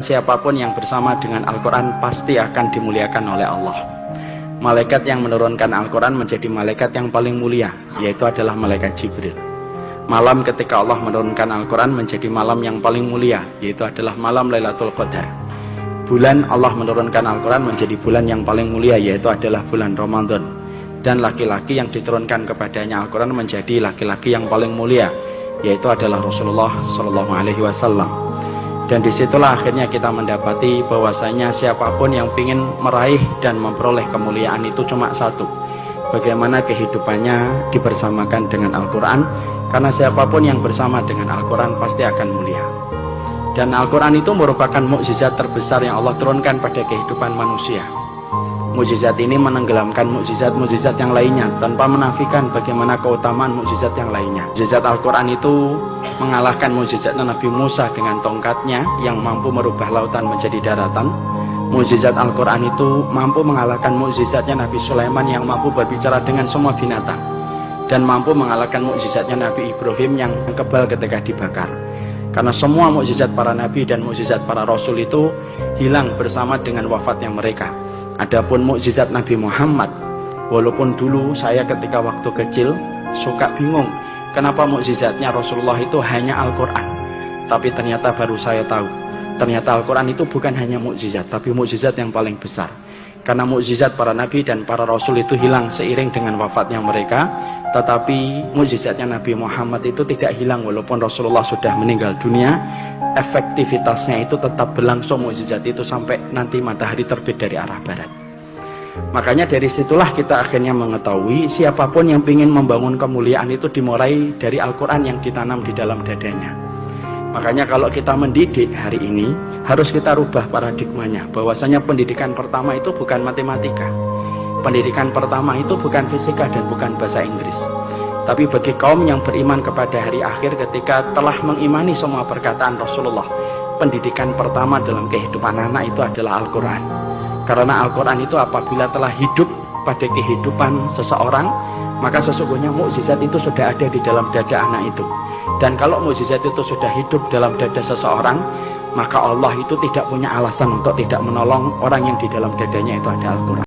Siapapun yang bersama dengan Al-Quran pasti akan dimuliakan oleh Allah. Malaikat yang menurunkan Al-Quran menjadi malaikat yang paling mulia, yaitu adalah malaikat Jibril. Malam ketika Allah menurunkan Al-Quran menjadi malam yang paling mulia, yaitu adalah malam Lailatul Qadar. Bulan Allah menurunkan Al-Quran menjadi bulan yang paling mulia, yaitu adalah bulan Ramadan. Dan laki-laki yang diturunkan kepadanya Al-Quran menjadi laki-laki yang paling mulia, yaitu adalah Rasulullah SAW. Dan disitulah akhirnya kita mendapati bahwasanya siapapun yang ingin meraih dan memperoleh kemuliaan itu cuma satu, bagaimana kehidupannya dibersamakan dengan Al-Quran. Karena siapapun yang bersama dengan Al-Quran pasti akan mulia. Dan Al-Quran itu merupakan mukjizat terbesar yang Allah turunkan pada kehidupan manusia. Mukjizat ini menenggelamkan mukjizat-mukjizat yang lainnya tanpa menafikan bagaimana keutamaan mukjizat yang lainnya. Mukjizat Al-Quran itu mengalahkan mukjizat Nabi Musa dengan tongkatnya yang mampu merubah lautan menjadi daratan. Mukjizat Al-Quran itu mampu mengalahkan mukjizatnya Nabi Sulaiman yang mampu berbicara dengan semua binatang, dan mampu mengalahkan mukjizatnya Nabi Ibrahim yang kebal ketika dibakar. Karena semua mukjizat para nabi dan mukjizat para rasul itu hilang bersama dengan wafatnya mereka. Adapun mukjizat Nabi Muhammad, walaupun dulu saya ketika waktu kecil suka bingung kenapa mukjizatnya Rasulullah itu hanya Al-Quran, tapi ternyata baru saya tahu, ternyata Al-Quran itu bukan hanya mukjizat, tapi mukjizat yang paling besar. Karena mukjizat para nabi dan para rasul itu hilang seiring dengan wafatnya mereka, tetapi mukjizatnya Nabi Muhammad itu tidak hilang walaupun Rasulullah sudah meninggal dunia. Efektivitasnya itu tetap berlangsung mukjizat itu sampai nanti matahari terbit dari arah barat. Makanya dari situlah kita akhirnya mengetahui siapapun yang ingin membangun kemuliaan itu dimulai dari Al-Quran yang ditanam di dalam dadanya. Makanya kalau kita mendidik hari ini harus kita rubah paradigmanya, bahwasanya pendidikan pertama itu bukan matematika, pendidikan pertama itu bukan fisika dan bukan bahasa Inggris. Tapi bagi kaum yang beriman kepada hari akhir, ketika telah mengimani semua perkataan Rasulullah, pendidikan pertama dalam kehidupan anak itu adalah Al-Quran. Karena Al-Quran itu apabila telah hidup pada kehidupan seseorang, maka sesungguhnya mukjizat itu sudah ada di dalam dada anak itu. Dan kalau mukjizat itu sudah hidup dalam dada seseorang, maka Allah itu tidak punya alasan untuk tidak menolong orang yang di dalam dadanya itu ada Al-Quran.